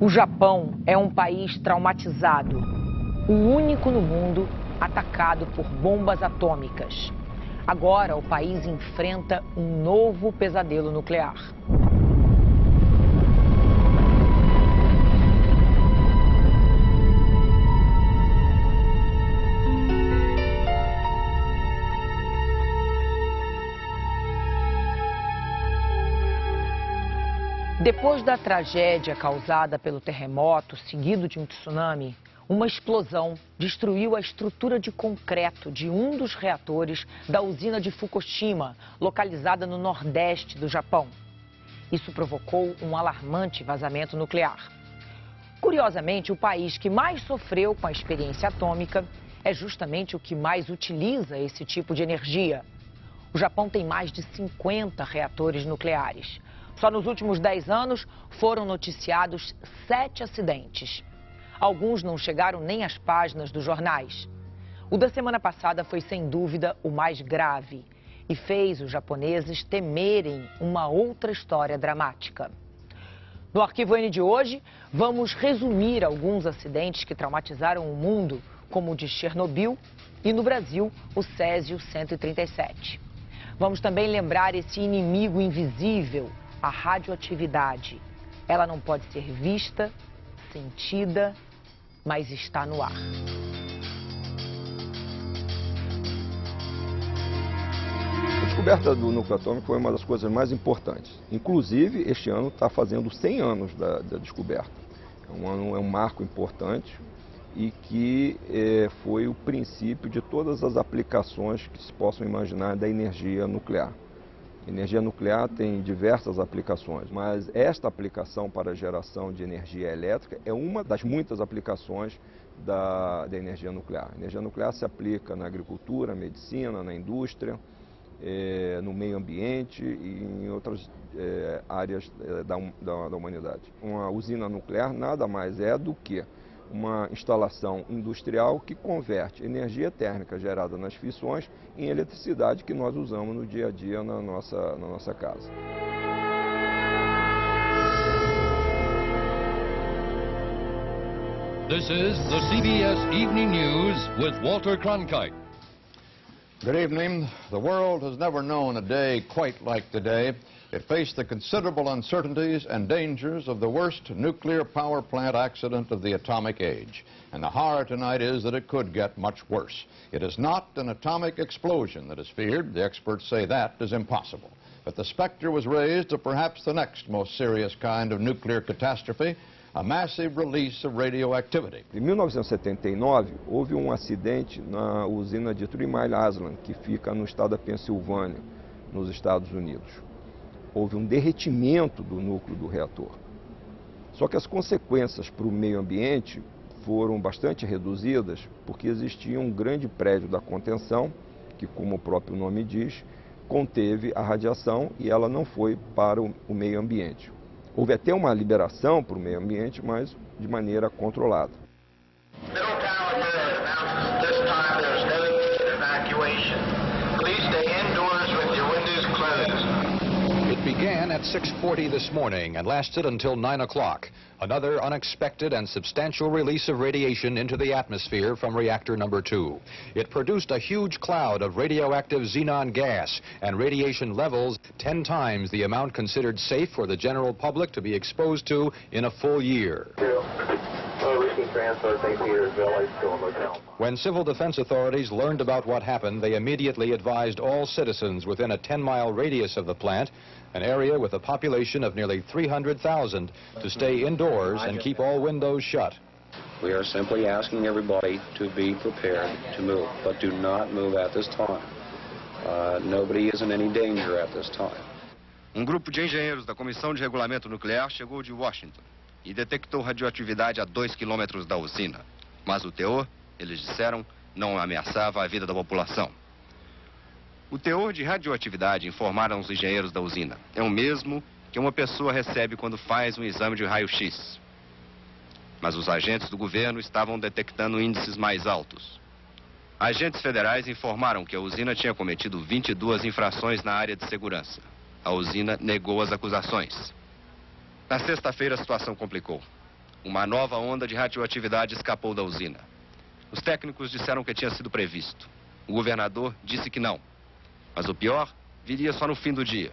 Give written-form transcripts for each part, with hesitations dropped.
O Japão é um país traumatizado, o único no mundo atacado por bombas atômicas. Agora o país enfrenta um novo pesadelo nuclear. Depois da tragédia causada pelo terremoto, seguido de um tsunami, uma explosão destruiu a estrutura de concreto de um dos reatores da usina de Fukushima, localizada no nordeste do Japão. Isso provocou um alarmante vazamento nuclear. Curiosamente, o país que mais sofreu com a experiência atômica é justamente o que mais utiliza esse tipo de energia. O Japão tem mais de 50 reatores nucleares. Só nos últimos 10 anos foram noticiados 7 acidentes. Alguns não chegaram nem às páginas dos jornais. O da semana passada foi, sem dúvida, o mais grave e fez os japoneses temerem uma outra história dramática. No Arquivo N de hoje, vamos resumir alguns acidentes que traumatizaram o mundo, como o de Chernobyl e, no Brasil, o Césio 137. Vamos também lembrar esse inimigo invisível, a radioatividade. Ela não pode ser vista, sentida, mas está no ar. A descoberta do núcleo atômico foi uma das coisas mais importantes. Inclusive, este ano está fazendo 100 anos da descoberta. É um marco importante e que foi o princípio de todas as aplicações que se possam imaginar da energia nuclear. A energia nuclear tem diversas aplicações, mas esta aplicação para a geração de energia elétrica é uma das muitas aplicações da energia nuclear. A energia nuclear se aplica na agricultura, medicina, na indústria, no meio ambiente e em outras áreas da humanidade. Uma usina nuclear nada mais é do que uma instalação industrial que converte energia térmica gerada nas fissões em eletricidade que nós usamos no dia a dia na nossa casa. This is the CBS Evening News with Walter Cronkite. Good evening. The world has never known a day quite like today. It faced the considerable uncertainties and dangers of the worst nuclear power plant accident of the atomic age. And the horror tonight is that it could get much worse. It is not an atomic explosion that is feared. The experts say that is impossible. But the specter was raised of perhaps the next most serious kind of nuclear catastrophe, a massive release of radioactivity. Em 1979, houve um acidente na usina de 3 Mile Island, que fica no estado da Pensilvânia, nos Estados Unidos. Houve um derretimento do núcleo do reator. Só que as consequências para o meio ambiente foram bastante reduzidas, porque existia um grande prédio da contenção, que, como o próprio nome diz, conteve a radiação e ela não foi para o meio ambiente. Houve até uma liberação para o meio ambiente, mas de maneira controlada. It began at 6:40 this morning and lasted until 9 o'clock. Another unexpected and substantial release of radiation into the atmosphere from reactor number 2. It produced a huge cloud of radioactive xenon gas and radiation levels 10 times the amount considered safe for the general public to be exposed to in a full year. When civil defense authorities learned about what happened, they immediately advised all citizens within a 10-mile radius of the plant, an area with a population of nearly 300,000, to stay indoors and keep all windows shut. We are simply asking everybody to be prepared to move, but do not move at this time. Nobody is in any danger at this time. Grupo de engenheiros da Comissão de Regulamento Nuclear chegou de Washington e detectou radioatividade a 2 quilômetros da usina. Mas o teor, eles disseram, não ameaçava a vida da população. O teor de radioatividade, informaram os engenheiros da usina, é o mesmo que uma pessoa recebe quando faz um exame de raio-x. Mas os agentes do governo estavam detectando índices mais altos. Agentes federais informaram que a usina tinha cometido 22 infrações na área de segurança. A usina negou as acusações. Na sexta-feira, a situação complicou. uma nova onda de radioatividade escapou da usina. Os técnicos disseram que tinha sido previsto. O governador disse que não. Mas o pior viria só no fim do dia.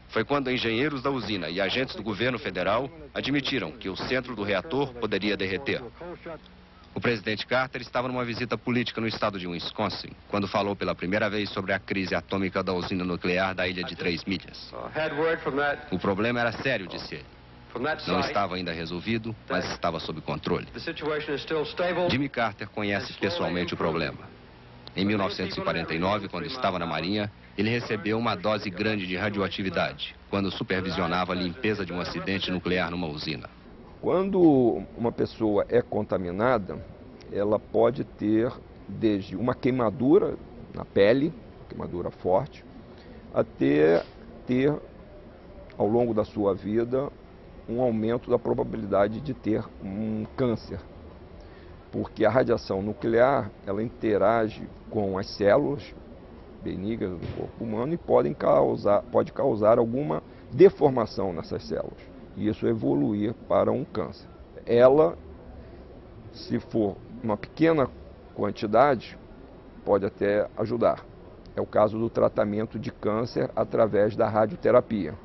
Foi quando engenheiros da usina e agentes do governo federal admitiram que o centro do reator poderia derreter. O presidente Carter estava numa visita política no estado de Wisconsin, quando falou pela primeira vez sobre a crise atômica da usina nuclear da ilha de 3 milhas. O problema era sério, disse ele. Não estava ainda resolvido, mas estava sob controle. Jimmy Carter conhece pessoalmente o problema. Em 1949, quando estava na Marinha, ele recebeu uma dose grande de radioatividade, quando supervisionava a limpeza de um acidente nuclear numa usina. Quando uma pessoa é contaminada, ela pode ter desde uma queimadura na pele, queimadura forte, até ter, ao longo da sua vida, um aumento da probabilidade de ter um câncer. Porque a radiação nuclear, ela interage com as células benignas do corpo humano e pode causar alguma deformação nessas células. E isso evoluir para um câncer. Ela, se for uma pequena quantidade, pode até ajudar. É o caso do tratamento de câncer através da radioterapia.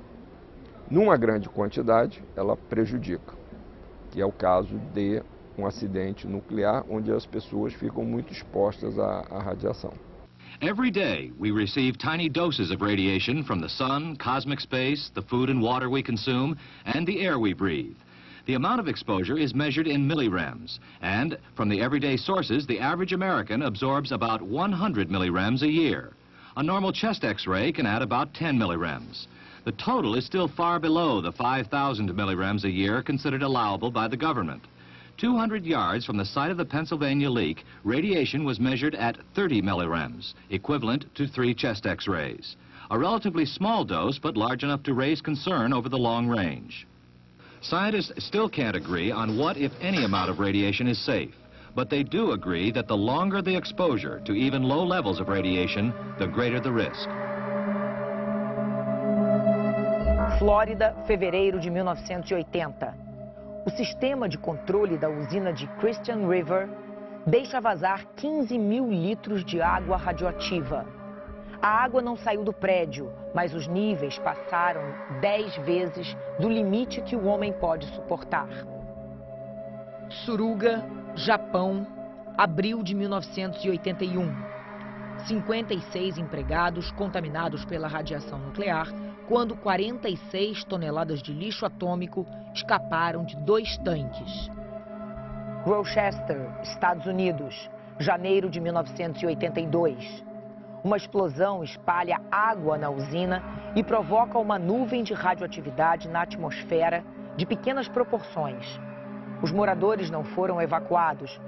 Numa grande quantidade, ela prejudica, que é o caso de um acidente nuclear, onde as pessoas ficam muito expostas à radiação. Every day, we receive tiny doses of radiation from the sun, cosmic space, the food and water we consume, and the air we breathe. The amount of exposure is measured in millirems, and from the everyday sources, the average American absorbs about 100 millirems a year. A normal chest X-ray can add about 10 millirems. The total is still far below the 5,000 millirems a year considered allowable by the government. 200 yards from the site of the Pennsylvania leak, radiation was measured at 30 millirems, equivalent to 3 chest X-rays. A relatively small dose, but large enough to raise concern over the long range. Scientists still can't agree on what, if any, amount of radiation is safe, but they do agree that the longer the exposure to even low levels of radiation, the greater the risk. Flórida, fevereiro de 1980. O sistema de controle da usina de Christian River deixa vazar 15 mil litros de água radioativa. A água não saiu do prédio, mas os níveis passaram 10 vezes do limite que o homem pode suportar. Suruga, Japão, abril de 1981. 56 empregados contaminados pela radiação nuclear, quando 46 toneladas de lixo atômico escaparam de 2 tanques. Rochester, Estados Unidos, janeiro de 1982. Uma explosão espalha água na usina e provoca uma nuvem de radioatividade na atmosfera de pequenas proporções. Os moradores não foram evacuados,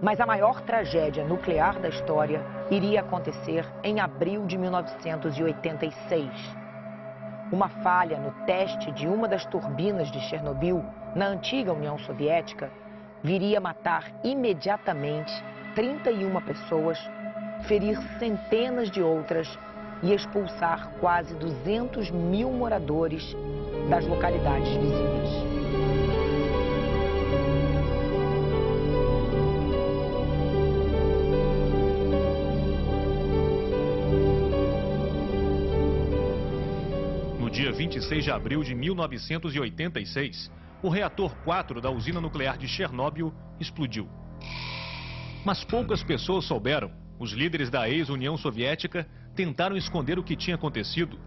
mas a maior tragédia nuclear da história iria acontecer em abril de 1986. Uma falha no teste de uma das turbinas de Chernobyl, na antiga União Soviética, viria matar imediatamente 31 pessoas, ferir centenas de outras e expulsar quase 200 mil moradores das localidades vizinhas. No dia 26 de abril de 1986, o reator 4 da usina nuclear de Chernobyl explodiu. Mas poucas pessoas souberam. Os líderes da ex-União Soviética tentaram esconder o que tinha acontecido.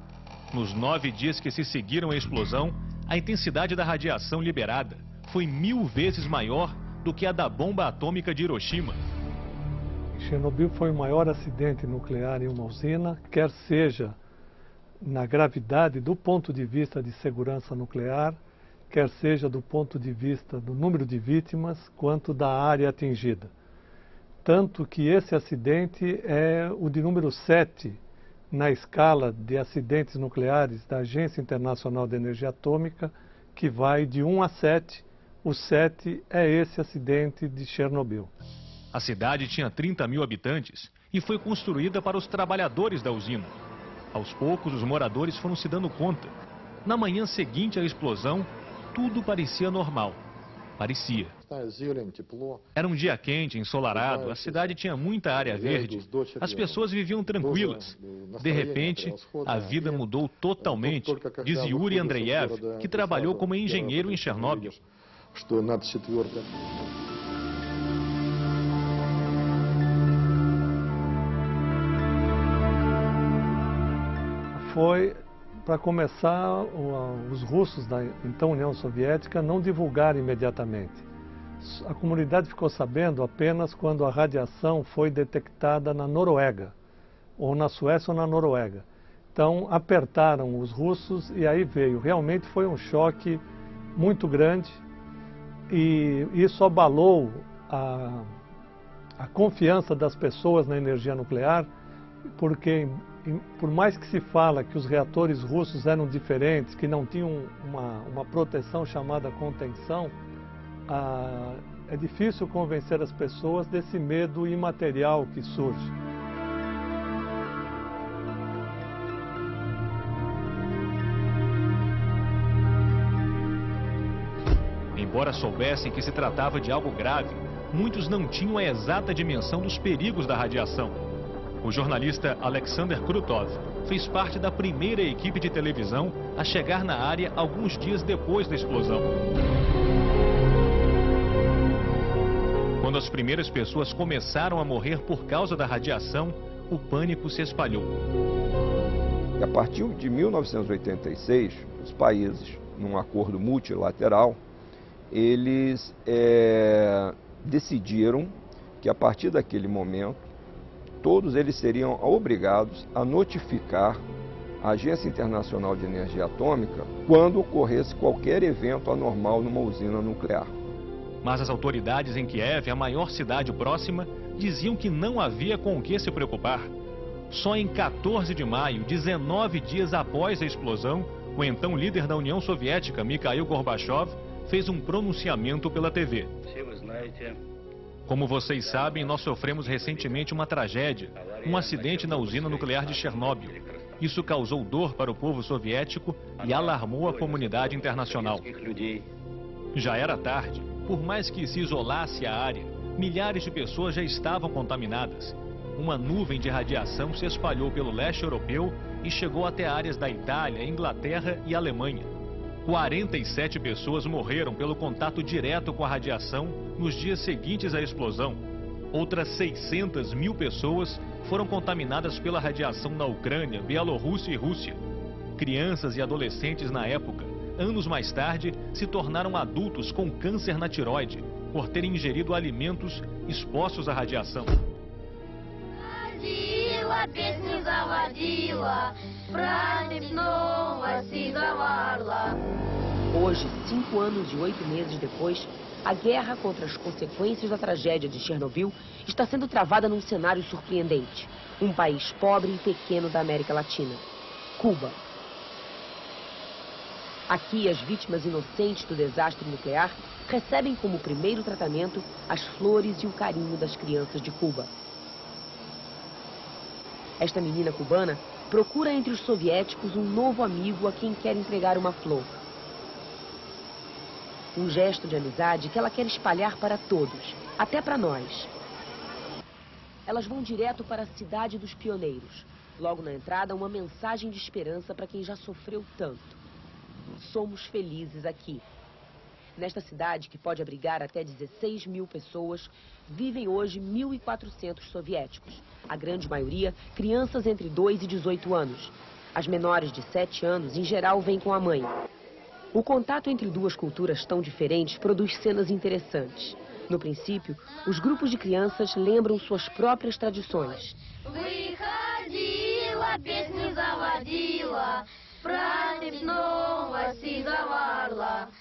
Nos 9 dias que se seguiram à explosão, a intensidade da radiação liberada foi 1000 vezes maior do que a da bomba atômica de Hiroshima. Chernobyl foi o maior acidente nuclear em uma usina, quer seja na gravidade do ponto de vista de segurança nuclear, quer seja do ponto de vista do número de vítimas, quanto da área atingida. Tanto que esse acidente é o de número 7 na escala de acidentes nucleares da Agência Internacional de Energia Atômica, que vai de 1 a 7. O 7 é esse acidente de Chernobyl. A cidade tinha 30 mil habitantes e foi construída para os trabalhadores da usina. Aos poucos, os moradores foram se dando conta. Na manhã seguinte à explosão, tudo parecia normal. Parecia. Era um dia quente, ensolarado, a cidade tinha muita área verde, as pessoas viviam tranquilas. De repente, a vida mudou totalmente, diz Yuri Andreyev, que trabalhou como engenheiro em Chernobyl. Foi, para começar, os russos da então União Soviética não divulgaram imediatamente. A comunidade ficou sabendo apenas quando a radiação foi detectada na Noruega, ou na Suécia ou na Noruega. Então apertaram os russos e aí veio. Realmente foi um choque muito grande e isso abalou a confiança das pessoas na energia nuclear, porque por mais que se fala que os reatores russos eram diferentes, que não tinham uma proteção chamada contenção, é difícil convencer as pessoas desse medo imaterial que surge. Embora soubessem que se tratava de algo grave, muitos não tinham a exata dimensão dos perigos da radiação. O jornalista Alexander Krutov fez parte da primeira equipe de televisão a chegar na área alguns dias depois da explosão. Quando as primeiras pessoas começaram a morrer por causa da radiação, o pânico se espalhou. E a partir de 1986, os países, num acordo multilateral, eles decidiram que a partir daquele momento, todos eles seriam obrigados a notificar a Agência Internacional de Energia Atômica quando ocorresse qualquer evento anormal numa usina nuclear. Mas as autoridades em Kiev, a maior cidade próxima, diziam que não havia com o que se preocupar. Só em 14 de maio, 19 dias após a explosão, o então líder da União Soviética, Mikhail Gorbachev, fez um pronunciamento pela TV. Como vocês sabem, nós sofremos recentemente uma tragédia, um acidente na usina nuclear de Chernobyl. Isso causou dor para o povo soviético e alarmou a comunidade internacional. Já era tarde. Por mais que se isolasse a área, milhares de pessoas já estavam contaminadas. Uma nuvem de radiação se espalhou pelo leste europeu e chegou até áreas da Itália, Inglaterra e Alemanha. 47 pessoas morreram pelo contato direto com a radiação nos dias seguintes à explosão. Outras 600 mil pessoas foram contaminadas pela radiação na Ucrânia, Bielorrússia e Rússia. Crianças e adolescentes na época, anos mais tarde, se tornaram adultos com câncer na tireoide por terem ingerido alimentos expostos à radiação. Hoje, 5 anos e 8 meses depois, a guerra contra as consequências da tragédia de Chernobyl está sendo travada num cenário surpreendente. Um país pobre e pequeno da América Latina, Cuba. Aqui, as vítimas inocentes do desastre nuclear recebem como primeiro tratamento as flores e o carinho das crianças de Cuba. Esta menina cubana procura entre os soviéticos um novo amigo a quem quer entregar uma flor. Um gesto de amizade que ela quer espalhar para todos, até para nós. Elas vão direto para a cidade dos pioneiros. Logo na entrada, uma mensagem de esperança para quem já sofreu tanto. Somos felizes aqui. Nesta cidade, que pode abrigar até 16 mil pessoas, vivem hoje 1.400 soviéticos. A grande maioria, crianças entre 2 e 18 anos. As menores de 7 anos, em geral, vêm com a mãe. O contato entre duas culturas tão diferentes produz cenas interessantes. No princípio, os grupos de crianças lembram suas próprias tradições.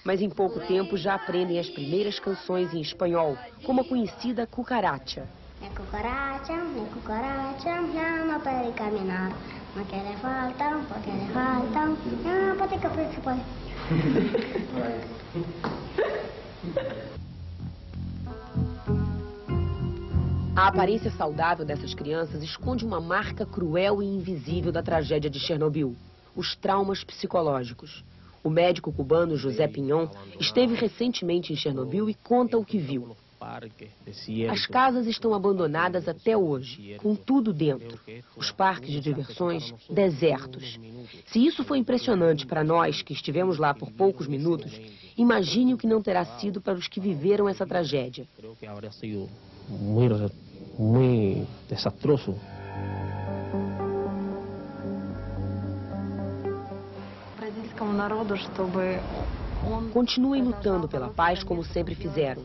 Mas em pouco tempo já aprendem as primeiras canções em espanhol, como a conhecida Cucaracha. A aparência saudável dessas crianças esconde uma marca cruel e invisível da tragédia de Chernobyl: os traumas psicológicos. O médico cubano José Pinhon esteve recentemente em Chernobyl e conta o que viu. As casas estão abandonadas até hoje, com tudo dentro. Os parques de diversões desertos. Se isso foi impressionante para nós que estivemos lá por poucos minutos, imagine o que não terá sido para os que viveram essa tragédia. Muito desastroso. Continuem lutando pela paz como sempre fizeram.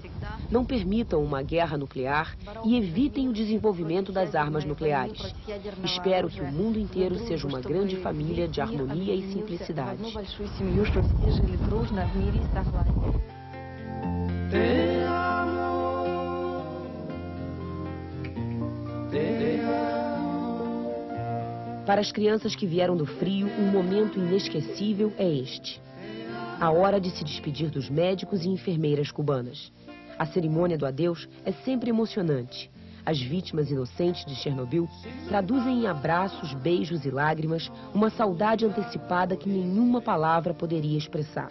Não permitam uma guerra nuclear e evitem o desenvolvimento das armas nucleares. Espero que o mundo inteiro seja uma grande família de harmonia e simplicidade. Para as crianças que vieram do frio, um momento inesquecível é este. A hora de se despedir dos médicos e enfermeiras cubanas. A cerimônia do adeus é sempre emocionante. As vítimas inocentes de Chernobyl traduzem em abraços, beijos e lágrimas uma saudade antecipada que nenhuma palavra poderia expressar.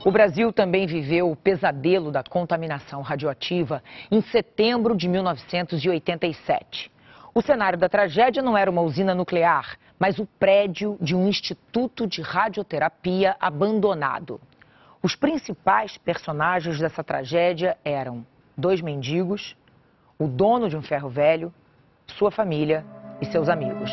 O Brasil também viveu o pesadelo da contaminação radioativa em setembro de 1987. O cenário da tragédia não era uma usina nuclear, mas o prédio de um instituto de radioterapia abandonado. Os principais personagens dessa tragédia eram 2 mendigos, o dono de um ferro velho, sua família e seus amigos.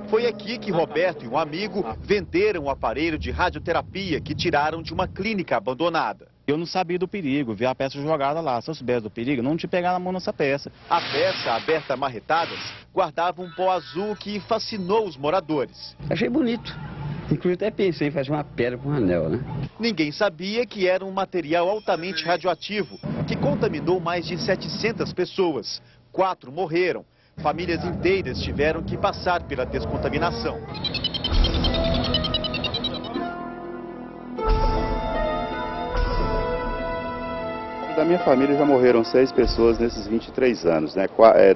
Foi aqui que Roberto e um amigo venderam o aparelho de radioterapia que tiraram de uma clínica abandonada. Eu não sabia do perigo, vi a peça jogada lá. Se eu soubesse do perigo, eu não tinha pegado a mão nessa peça. A peça, aberta a marretadas, guardava um pó azul que fascinou os moradores. Achei bonito. Inclusive até pensei em fazer uma pedra com um anel, né? Ninguém sabia que era um material altamente radioativo, que contaminou mais de 700 pessoas. 4 morreram. Famílias inteiras tiveram que passar pela descontaminação. Da minha família já morreram 6 pessoas nesses 23 anos, né?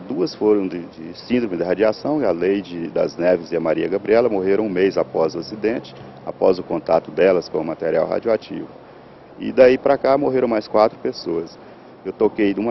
2 foram de síndrome de radiação, a Leide das Neves e a Maria Gabriela morreram 1 mês após o acidente, após o contato delas com o material radioativo. E daí para cá morreram mais 4 pessoas. Eu toquei de um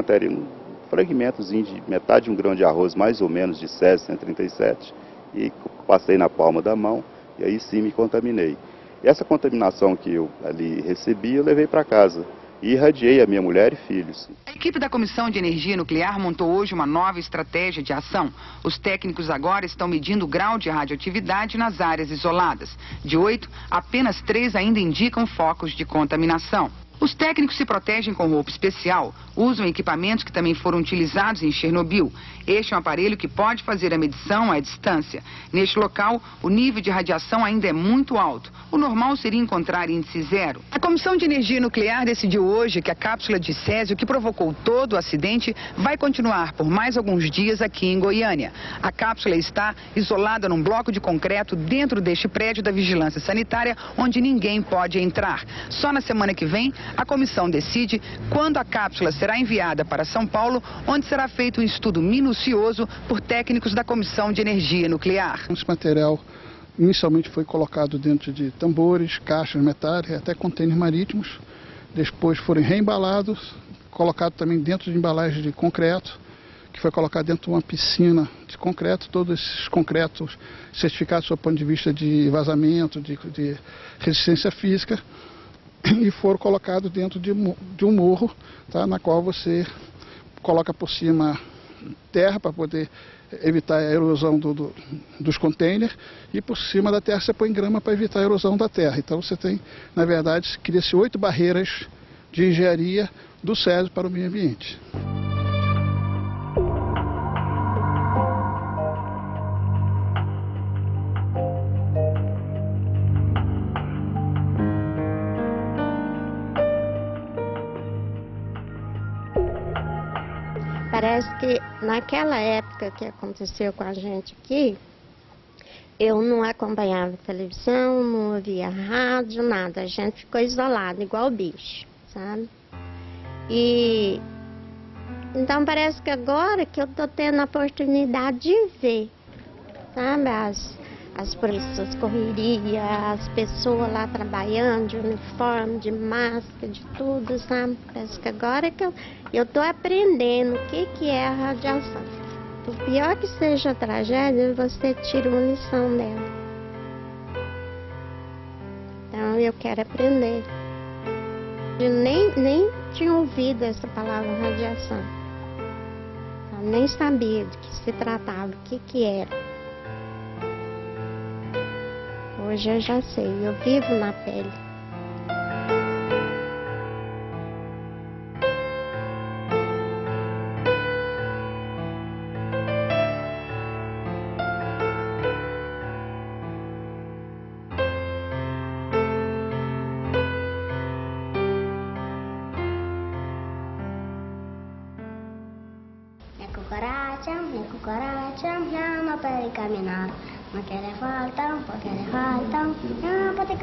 fragmentozinho de metade de um grão de arroz, mais ou menos, de Césio 137, e passei na palma da mão, e aí sim me contaminei. E essa contaminação que eu ali recebi, eu levei para casa e irradiei a minha mulher e filhos. A equipe da Comissão de Energia Nuclear montou hoje uma nova estratégia de ação. Os técnicos agora estão medindo o grau de radioatividade nas áreas isoladas. De 8, apenas 3 ainda indicam focos de contaminação. Os técnicos se protegem com roupa especial, usam equipamentos que também foram utilizados em Chernobyl. Este é um aparelho que pode fazer a medição à distância. Neste local, o nível de radiação ainda é muito alto. O normal seria encontrar índice 0. A Comissão de Energia Nuclear decidiu hoje que a cápsula de césio que provocou todo o acidente vai continuar por mais alguns dias aqui em Goiânia. A cápsula está isolada num bloco de concreto dentro deste prédio da Vigilância Sanitária, onde ninguém pode entrar. Só na semana que vem, a comissão decide quando a cápsula será enviada para São Paulo, onde será feito um estudo minucioso por técnicos da Comissão de Energia Nuclear. Esse material inicialmente foi colocado dentro de tambores, caixas metálicas, até contêineres marítimos. Depois foram reembalados, colocado também dentro de embalagem de concreto, que foi colocado dentro de uma piscina de concreto. Todos esses concretos certificados do ponto de vista de vazamento, de resistência física, e foram colocados dentro de um morro, tá, na qual você coloca por cima terra para poder evitar a erosão dos containers, e por cima da terra você põe grama para evitar a erosão da terra. Então você tem, na verdade, cria-se 8 barreiras de engenharia do SESI para o meio ambiente. Parece que naquela época que aconteceu com a gente aqui, eu não acompanhava televisão, não ouvia rádio, nada. A gente ficou isolado, igual bicho, sabe? E então parece que agora que eu tô tendo a oportunidade de ver, sabe? As polícias, correria, as pessoas lá trabalhando de uniforme, de máscara, de tudo, sabe? Parece que agora que eu tô aprendendo o que é a radiação. Por pior que seja a tragédia, você tira uma lição dela. Então eu quero aprender. Eu nem tinha ouvido essa palavra radiação. Eu nem sabia do que se tratava, o que era. Hoje eu já sei, eu vivo na pele. Minha cucaracha, llama para caminar. No quiere falta, porque le falta, no, para que